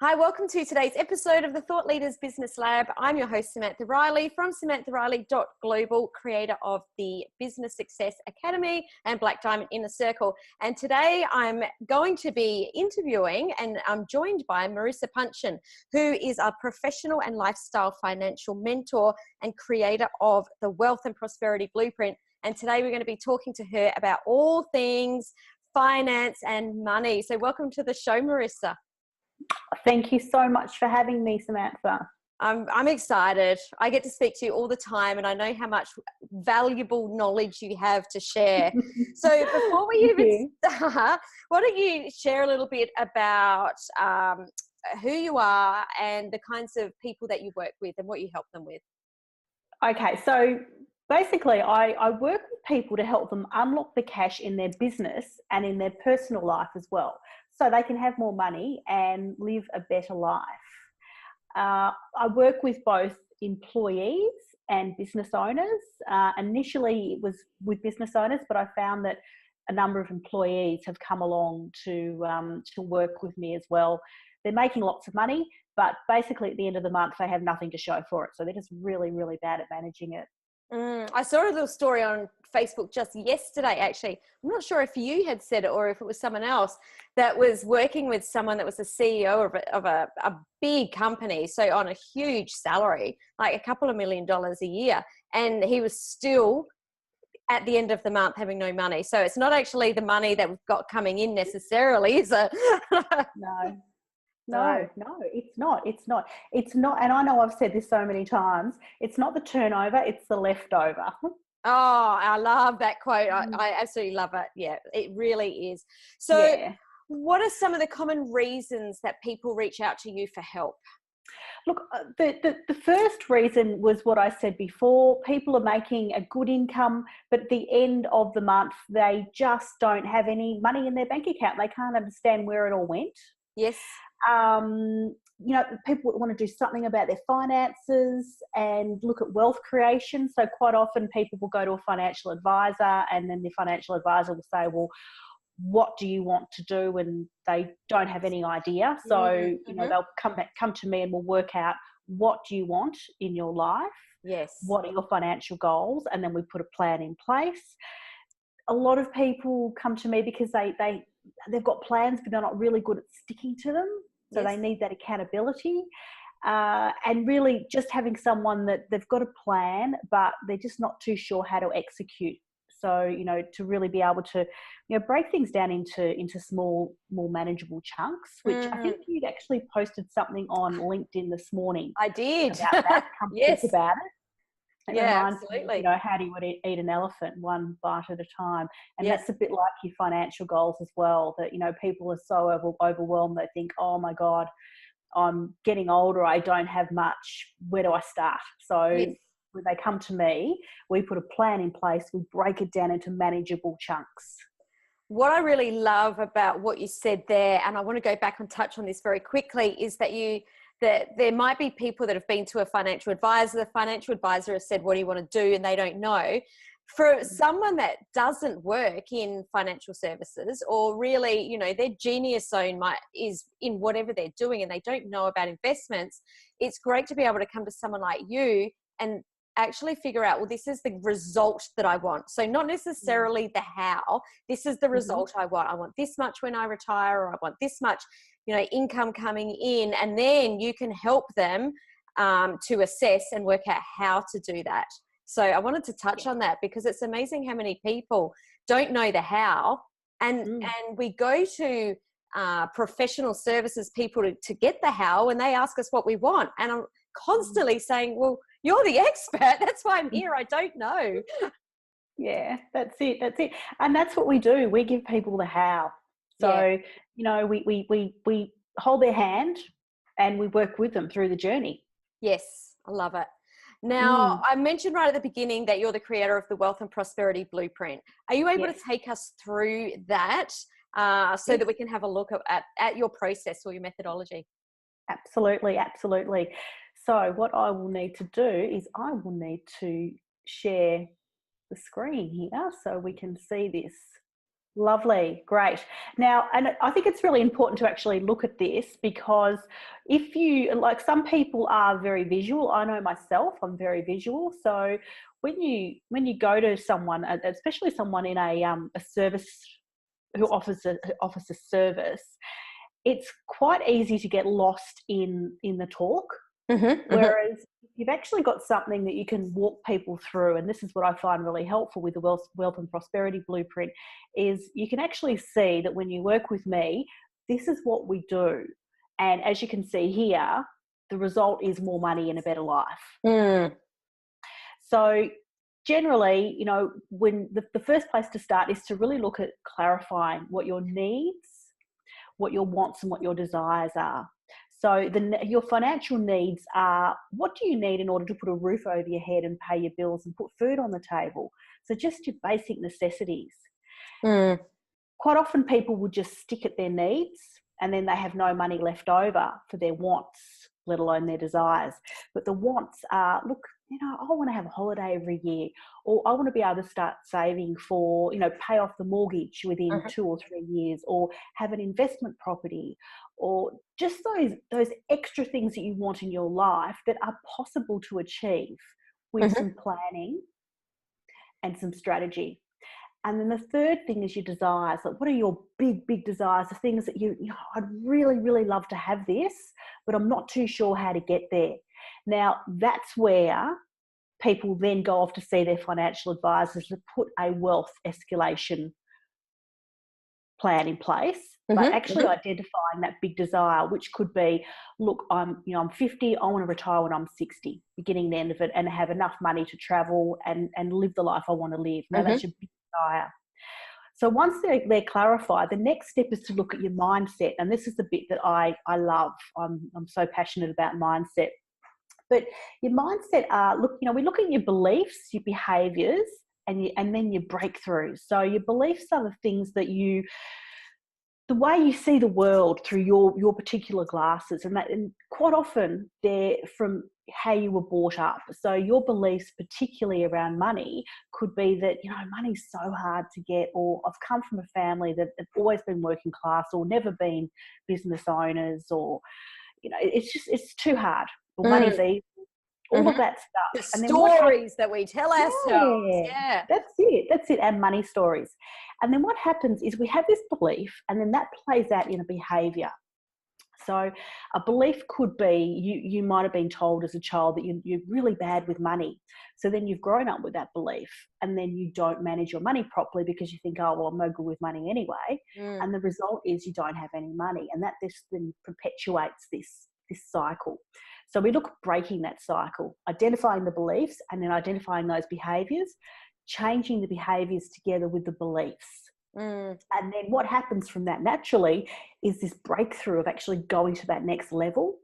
Hi, welcome to today's episode of the Thought Leaders Business Lab. I'm your host, Samantha Riley from SamanthaRiley.global, creator of the Business Success Academy and Black Diamond Inner Circle. And today I'm going to be interviewing and I'm joined by Marisa Punshon, who is a professional and lifestyle financial mentor and creator of the Wealth and Prosperity Blueprint. And today we're going to be talking to her about all things finance and money. So welcome to the show, Marisa. Thank you so much for having me, Samantha. I'm excited. I get to speak to you all the time and I know how much valuable knowledge you have to share. So before we even start, why don't you share a little bit about who you are and the kinds of people that you work with and what you help them with? Okay, so basically I work with people to help them unlock the cash in their business and in their personal life as well, so they can have more money and live a better life. I work with both employees and business owners. Initially it was with business owners, but I found that a number of employees have come along to work with me as well. They're making lots of money, but basically at the end of the month they have nothing to show for it. So they're just really, really bad at managing it. I saw a little story on Facebook just yesterday, actually. I'm not sure if you had said it or if it was someone else that was working with someone that was the CEO of a big company. So on a huge salary, like a couple of $1 million a year. And he was still at the end of the month having no money. So it's not actually the money that we've got coming in necessarily, is it? No, it's not. And I know I've said this so many times, it's not the turnover, it's the leftover. Oh, I love that quote. I absolutely love it. Yeah, it really is. So what are some of the common reasons that people reach out to you for help? Look, the first reason was what I said before. People are making a good income, but at the end of the month, they just don't have any money in their bank account. They can't understand where it all went. Yes. People want to do something about their finances and look at wealth creation. So quite often people will go to a financial advisor and then the financial advisor will say, well, what do you want to do? And they don't have any idea. So, they'll come to me and we'll work out, what do you want in your life? Yes. What are your financial goals? And then we put a plan in place. A lot of people come to me because they've got plans, but they're not really good at sticking to them. So they need that accountability. And really just having someone that they've got a plan, but they're just not too sure how to execute. So, to really be able to, break things down into small, more manageable chunks, which I think you'd actually posted something on LinkedIn this morning. I did. About that. Come talk about it. It reminds absolutely. me, how do you eat an elephant one bite at a time? And that's a bit like your financial goals as well, that, people are so overwhelmed. They think, oh my God, I'm getting older. I don't have much. Where do I start? So when they come to me, we put a plan in place. We break it down into manageable chunks. What I really love about what you said there, and I want to go back and touch on this very quickly, is that there might be people that have been to a financial advisor. The financial advisor has said, what do you want to do? And they don't know. For someone that doesn't work in financial services, or really, their genius zone is in whatever they're doing and they don't know about investments, it's great to be able to come to someone like you and actually figure out, well, this is the result that I want. So not necessarily the how, this is the result I want. I want this much when I retire, or I want this much, income coming in. And then you can help them to assess and work out how to do that. So I wanted to touch on that because it's amazing how many people don't know the how. And we go to professional services people to get the how, and they ask us what we want. And I'm constantly saying, well, you're the expert. That's why I'm here. I don't know. Yeah, that's it. And that's what we do. We give people the how. So, we hold their hand and we work with them through the journey. Yes, I love it. Now, I mentioned right at the beginning that you're the creator of the Wealth and Prosperity Blueprint. Are you able to take us through that so that we can have a look at your process or your methodology? Absolutely. So what I will need to do is I will need to share the screen here so we can see this. Lovely. Great. Now, and I think it's really important to actually look at this, because if you, like, some people are very visual. I know myself, I'm very visual. So when you go to someone, especially someone in a service who offers a service, it's quite easy to get lost in the talk. Whereas if you've actually got something that you can walk people through, and this is what I find really helpful with the wealth and prosperity blueprint, is you can actually see that when you work with me, this is what we do. And as you can see here, the result is more money and a better life. So generally, you know, when the first place to start is to really look at clarifying what your needs, what your wants, and what your desires are. So your financial needs are, what do you need in order to put a roof over your head and pay your bills and put food on the table? So just your basic necessities. Quite often people will just stick at their needs, and then they have no money left over for their wants, let alone their desires. But the wants are, look, you know, I want to have a holiday every year, or I want to be able to start saving for, you know, pay off the mortgage within 2 or 3 years, or have an investment property, or just those extra things that you want in your life that are possible to achieve with some planning and some strategy. And then the third thing is your desires. Like, what are your big desires? The things that you know, I'd really, really love to have this, but I'm not too sure how to get there. Now, that's where people then go off to see their financial advisors to put a wealth escalation plan in place, but actually identifying that big desire, which could be, look, I'm 50, I want to retire when I'm 60, beginning the end of it, and have enough money to travel and live the life I want to live. Now, that's your big desire. So once they're clarified, the next step is to look at your mindset. And this is the bit that I love. I'm so passionate about mindset. But your mindset we look at your beliefs, your behaviors, and then your breakthroughs. So your beliefs are the things that the way you see the world through your particular glasses, and quite often they're from how you were brought up. So your beliefs, particularly around money, could be that, you know, money's so hard to get, or I've come from a family that have always been working class, or never been business owners, or, you know, it's too hard, or money's easy. All of that stuff. The stories that we tell ourselves. Yeah. That's it. And money stories. And then what happens is we have this belief, and then that plays out in a behavior. So a belief could be, you might have been told as a child that you're really bad with money. So then you've grown up with that belief, and then you don't manage your money properly because you think, oh, well, I'm no good with money anyway. And the result is you don't have any money. And that this then perpetuates this cycle. So we look at breaking that cycle, identifying the beliefs, and then identifying those behaviours, changing the behaviours together with the beliefs. And then what happens from that naturally is this breakthrough of actually going to that next level.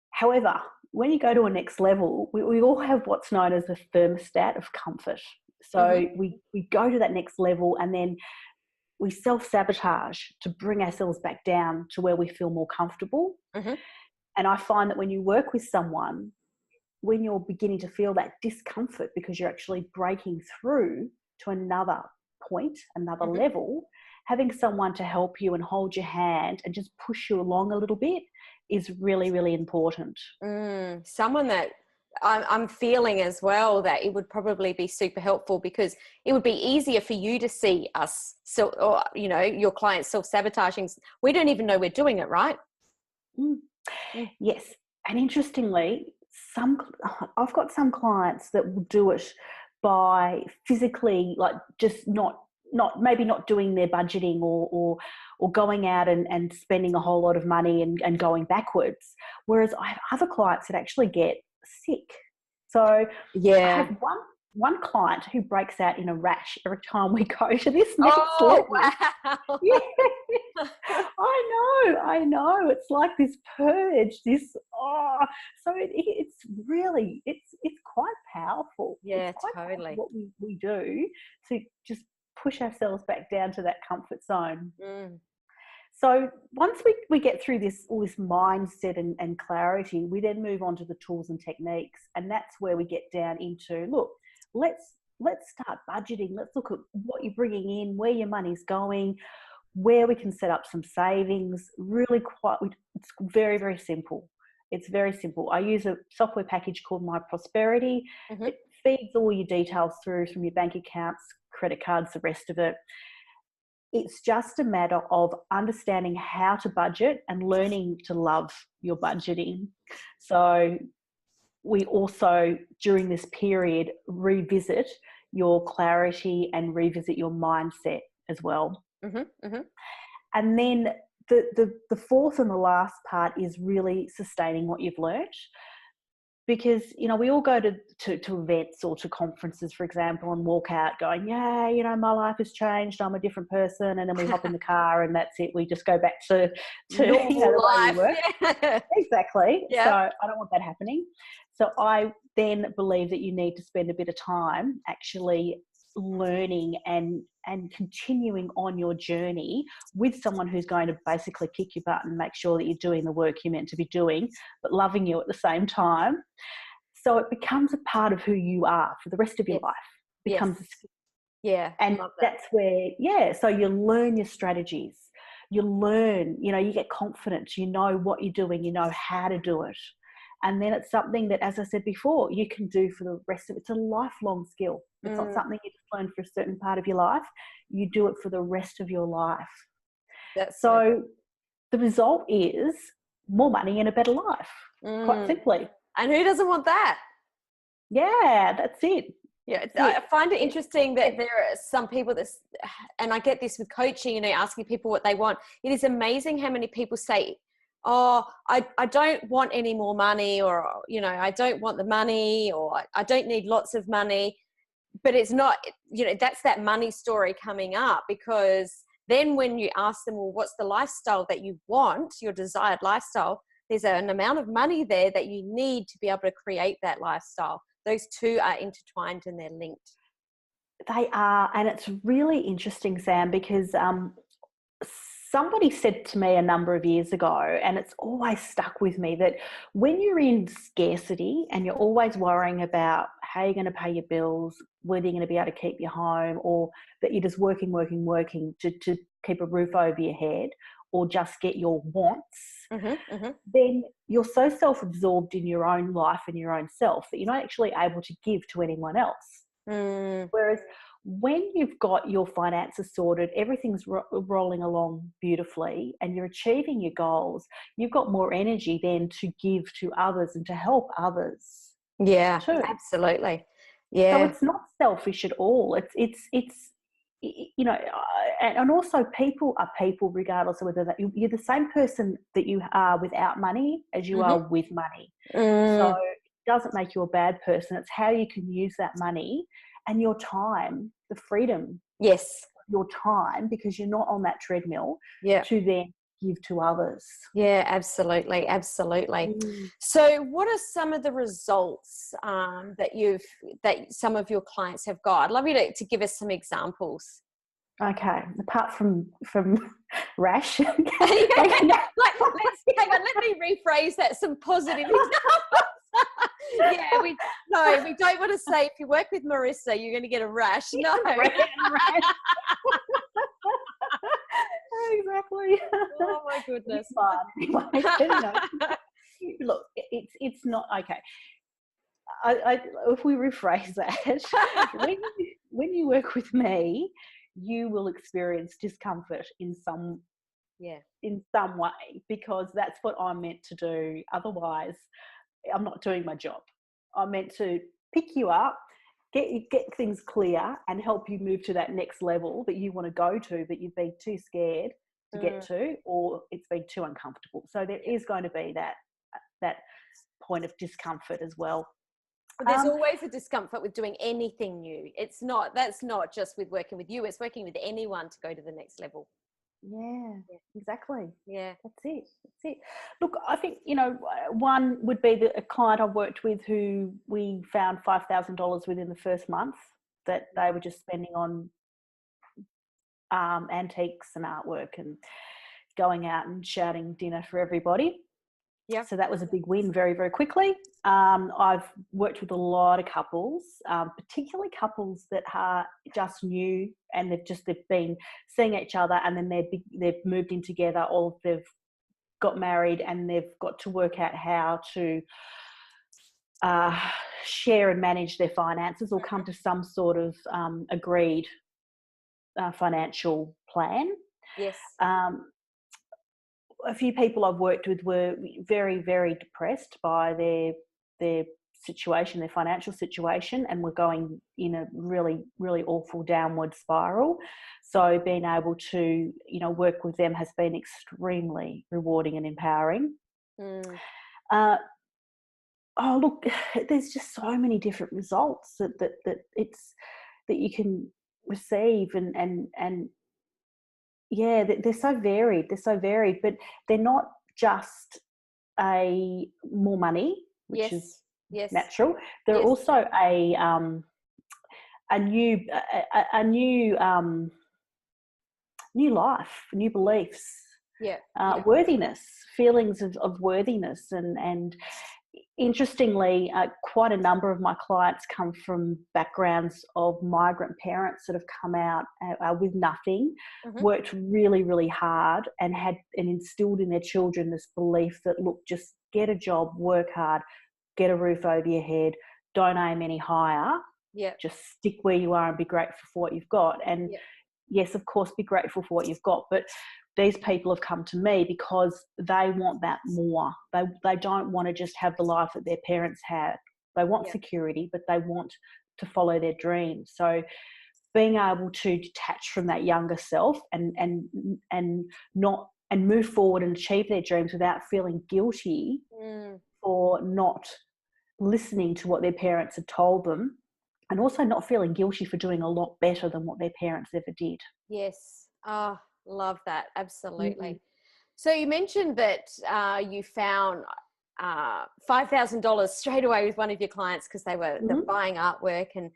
However, when you go to a next level, we all have what's known as a thermostat of comfort. So we go to that next level, and then we self-sabotage to bring ourselves back down to where we feel more comfortable. And I find that when you work with someone, when you're beginning to feel that discomfort because you're actually breaking through to another point, another level, having someone to help you and hold your hand and just push you along a little bit is really, really important. Someone that I'm feeling as well that it would probably be super helpful, because it would be easier for you to see us, so, or, you know, your clients self-sabotaging. We don't even know we're doing it, right? Yes. And interestingly, I've got some clients that will do it by physically, like, just not doing their budgeting, or going out and spending a whole lot of money and going backwards. Whereas I have other clients that actually get sick. So I have one client who breaks out in a rash every time we go to this next level. Wow. Yeah. I know. It's like this purge, so it's really, it's quite powerful. Yeah, it's quite totally. what we do to just push ourselves back down to that comfort zone. So once we get through all this mindset and clarity, we then move on to the tools and techniques. And that's where we get down into, look, let's let's start budgeting. Let's look at what you're bringing in, where your money's going, where we can set up some savings. Really it's very, very simple. It's very simple. I use a software package called My Prosperity. Mm-hmm. It feeds all your details through from your bank accounts, credit cards, the rest of it. It's just a matter of understanding how to budget and learning to love your budgeting. So we also, during this period, revisit your clarity and revisit your mindset as well. Mm-hmm. Mm-hmm. And then the fourth and the last part is really sustaining what you've learned. Because, we all go to events or to conferences, for example, and walk out going, yeah, my life has changed. I'm a different person. And then we hop in the car and that's it. We just go back to normal the life. way we were. Yeah. Exactly. Yeah. So I don't want that happening. So I then believe that you need to spend a bit of time actually learning and continuing on your journey with someone who's going to basically kick your butt and make sure that you're doing the work you're meant to be doing, but loving you at the same time. So it becomes a part of who you are for the rest of your life. It becomes a skill. Yeah. And that's where, so you learn your strategies. You learn, you get confidence, you know what you're doing, you know how to do it. And then it's something that, as I said before, you can do for the rest of it. It's a lifelong skill. It's not something you just learn for a certain part of your life. You do it for the rest of your life. So the result is more money and a better life, quite simply. And who doesn't want that? Yeah, that's it. Yeah, I find it interesting that there are some people and I get this with coaching, asking people what they want. It is amazing how many people say, oh, I don't want any more money, or, I don't want the money, or I don't need lots of money. But it's not, that's that money story coming up, because then when you ask them, well, what's the lifestyle that you want, your desired lifestyle, there's an amount of money there that you need to be able to create that lifestyle. Those two are intertwined and they're linked. They are. And it's really interesting, Sam, because somebody said to me a number of years ago, and it's always stuck with me, that when you're in scarcity and you're always worrying about how you're going to pay your bills, whether you're going to be able to keep your home, or that you're just working to keep a roof over your head, or just get your wants, then you're so self-absorbed in your own life and your own self that you're not actually able to give to anyone else. Whereas when you've got your finances sorted, everything's rolling along beautifully and you're achieving your goals, you've got more energy then to give to others and to help others. Yeah, too. Absolutely. Yeah. So it's not selfish at all. It's and also people are people regardless of whether you're the same person that you are without money as you are with money. So it doesn't make you a bad person. It's how you can use that money and your time, the freedom. Yes. Your time, because you're not on that treadmill to then give to others. Yeah, absolutely. So what are some of the results that some of your clients have got? I'd love you to give us some examples. Okay, apart from rash. Hang on, let me rephrase that. Some positive examples. We don't want to say if you work with Marisa, you're going to get a rash. No. Exactly. Oh my goodness. Look, it's not okay. If we rephrase that, when you work with me, you will experience discomfort in some way, because that's what I'm meant to do. Otherwise, I'm not doing my job. I'm meant to pick you up, get things clear, and help you move to that next level that you want to go to, but you've been too scared to get to, or it's been too uncomfortable. So there is going to be that point of discomfort as well. But there's always a discomfort with doing anything new. That's not just with working with you, it's working with anyone to go to the next level. Yeah, exactly. Yeah. That's it. Look, I think, one would be a client I worked with who we found $5,000 within the first month that they were just spending on antiques and artwork and going out and shouting dinner for everybody. Yeah. So that was a big win very, very quickly. I've worked with a lot of couples, particularly couples that are just new and they've been seeing each other, and then they've moved in together, or they've got married and they've got to work out how to share and manage their finances, or come to some sort of agreed financial plan. Yes. A few people I've worked with were very, very depressed by their situation, their financial situation, and were going in a really, really awful downward spiral. So being able to, work with them has been extremely rewarding and empowering. Look, there's just so many different results that you can receive, and yeah, they're so varied. They're so varied, but they're not just more money, which is natural. They're also a new life, new beliefs, worthiness, feelings of worthiness, and interestingly, quite a number of my clients come from backgrounds of migrant parents that have come out with nothing, worked really, really hard, and instilled in their children this belief that, look, just get a job, work hard, get a roof over your head, don't aim any higher, just stick where you are and be grateful for what you've got. And yes, of course, be grateful for what you've got, but these people have come to me because they want that more. They don't want to just have the life that their parents had. They want security, but they want to follow their dreams. So being able to detach from that younger self and move forward and achieve their dreams without feeling guilty for not listening to what their parents had told them, and also not feeling guilty for doing a lot better than what their parents ever did. Yes. Love that. Absolutely. So you mentioned that you found $5,000 straight away with one of your clients because they're buying artwork and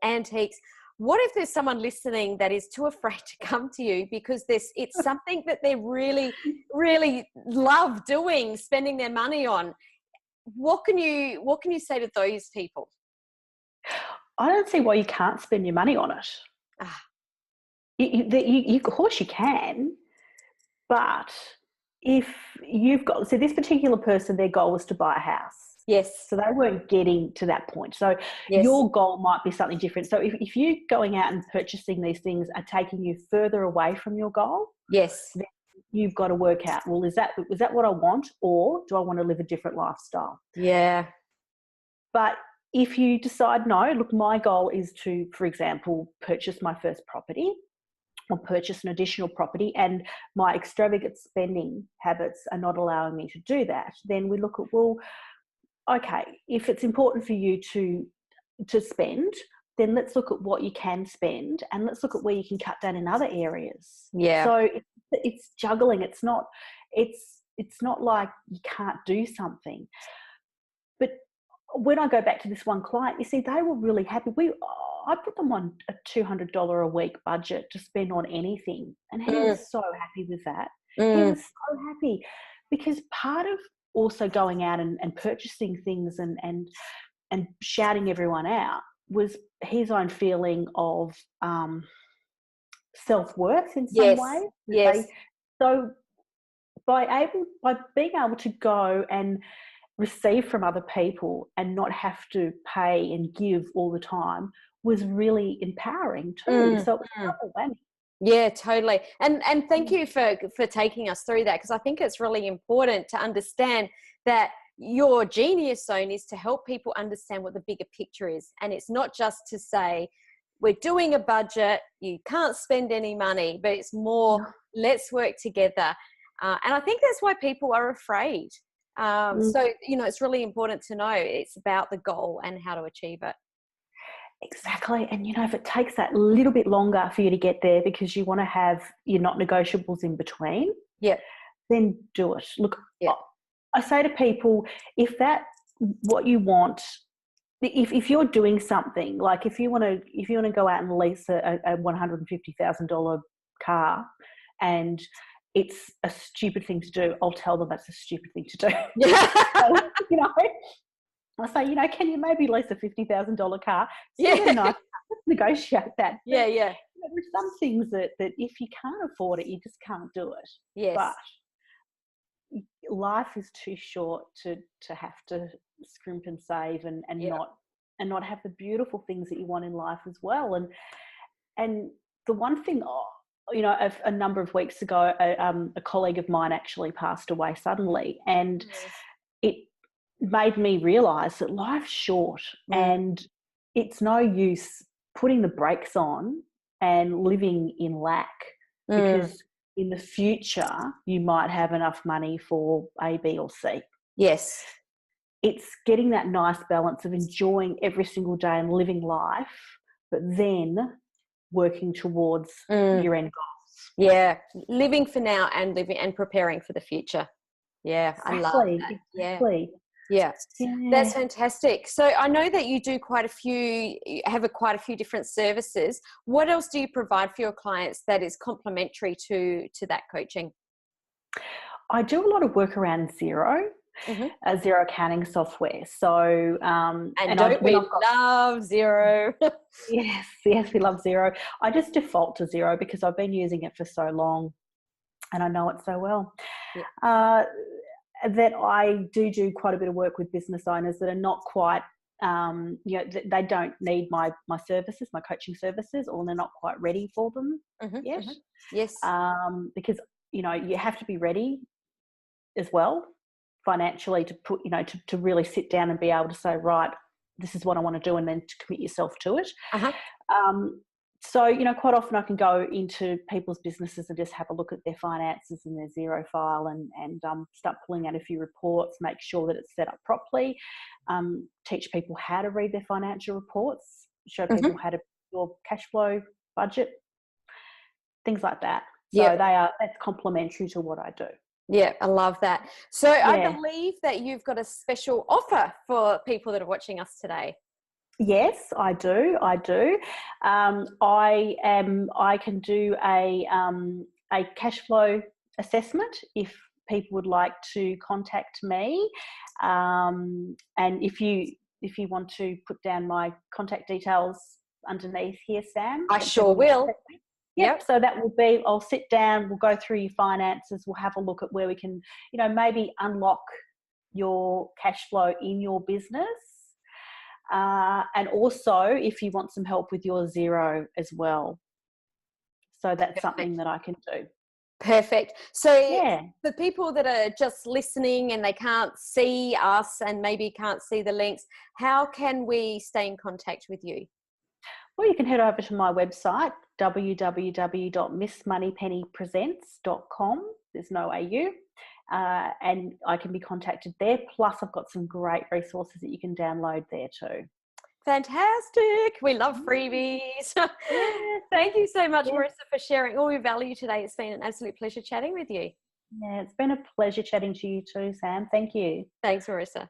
antiques. What if there's someone listening that is too afraid to come to you because it's something that they really, really love doing, spending their money on? What can you say to those people? I don't see why you can't spend your money on it. Of course you can, but if you've got, so this particular person, their goal was to buy a house. Yes. So they weren't getting to that point. So your goal might be something different. So if you going out and purchasing these things are taking you further away from your goal, then you've got to work out, well, is that what I want, or do I want to live a different lifestyle? Yeah. But if you decide, no, look, my goal is to, for example, purchase my first property, or purchase an additional property, and my extravagant spending habits are not allowing me to do that, then we look at, well, okay, if it's important for you to spend, then let's look at what you can spend, and let's look at where you can cut down in other areas. Yeah. So it's juggling. It's not like you can't do something. But when I go back to this one client, you see, they were really happy. I put them on a $200 a week budget to spend on anything, and he was so happy with that. He was so happy, because part of also going out and purchasing things and shouting everyone out was his own feeling of self-worth in some way. Yes. So by being able to go and receive from other people and not have to pay and give all the time was really empowering too. So it was double whammy. Yeah, totally. And thank you for taking us through that, because I think it's really important to understand that your genius zone is to help people understand what the bigger picture is. And it's not just to say, we're doing a budget, you can't spend any money, but it's more, let's work together. And I think that's why people are afraid. So, it's really important to know it's about the goal and how to achieve it. Exactly. And, if it takes that little bit longer for you to get there because you want to have your not negotiables in between, then do it. Look, I say to people, if that's what you want, if you're doing something, like if you want to go out and lease a $150,000 car, and it's a stupid thing to do, I'll tell them that's a stupid thing to do. Yeah. So, you know, I say, you know, can you maybe lease a $50,000 car? Yeah. Still nice. Let's negotiate that. Yeah, But, yeah. you know, there's some things that if you can't afford it, you just can't do it. Yes. But life is too short to have to scrimp and save and not have the beautiful things that you want in life as well. And the one thing, you know, a number of weeks ago, a colleague of mine actually passed away suddenly, and it made me realise that life's short, and it's no use putting the brakes on and living in lack, because in the future you might have enough money for A, B or C. Yes. It's getting that nice balance of enjoying every single day and living life, but then working towards your end goals. Yeah, living for now and preparing for the future. Yeah, exactly. I love that. Exactly. Yeah. That's fantastic. So I know that you do quite a few different services. What else do you provide for your clients that is complementary to that coaching? I do a lot of work around Xero. Xero accounting software. So, we love Xero? Yes, we love Xero. I just default to Xero because I've been using it for so long and I know it so well. Yeah. That I do quite a bit of work with business owners that are not quite, you know, they don't need my services, my coaching services, or they're not quite ready for them yet. Yes. Because, you know, you have to be ready as well financially to put, you know, to really sit down and be able to say, right, this is what I want to do, and then to commit yourself to it. So, you know, quite often I can go into people's businesses and just have a look at their finances and their Xero file and start pulling out a few reports, make sure that it's set up properly, teach people how to read their financial reports, show people how to do your cash flow budget, things like that. So that's complementary to what I do. Yeah, I love that. So I believe that you've got a special offer for people that are watching us today. Yes, I do. I can do a cash flow assessment if people would like to contact me. And if you want to put down my contact details underneath here, Sam. I sure will. Yep. So that will be, I'll sit down, we'll go through your finances, we'll have a look at where we can, you know, maybe unlock your cash flow in your business. And also if you want some help with your Xero as well. So that's something that I can do. Perfect. So for people that are just listening and they can't see us and maybe can't see the links, how can we stay in contact with you? Well, you can head over to my website, www.missmoneypennypresents.com. There's no AU. And I can be contacted there. Plus, I've got some great resources that you can download there too. Fantastic. We love freebies. Thank you so much, Marisa, for sharing all your value today. It's been an absolute pleasure chatting with you. Yeah, it's been a pleasure chatting to you too, Sam. Thank you. Thanks, Marisa.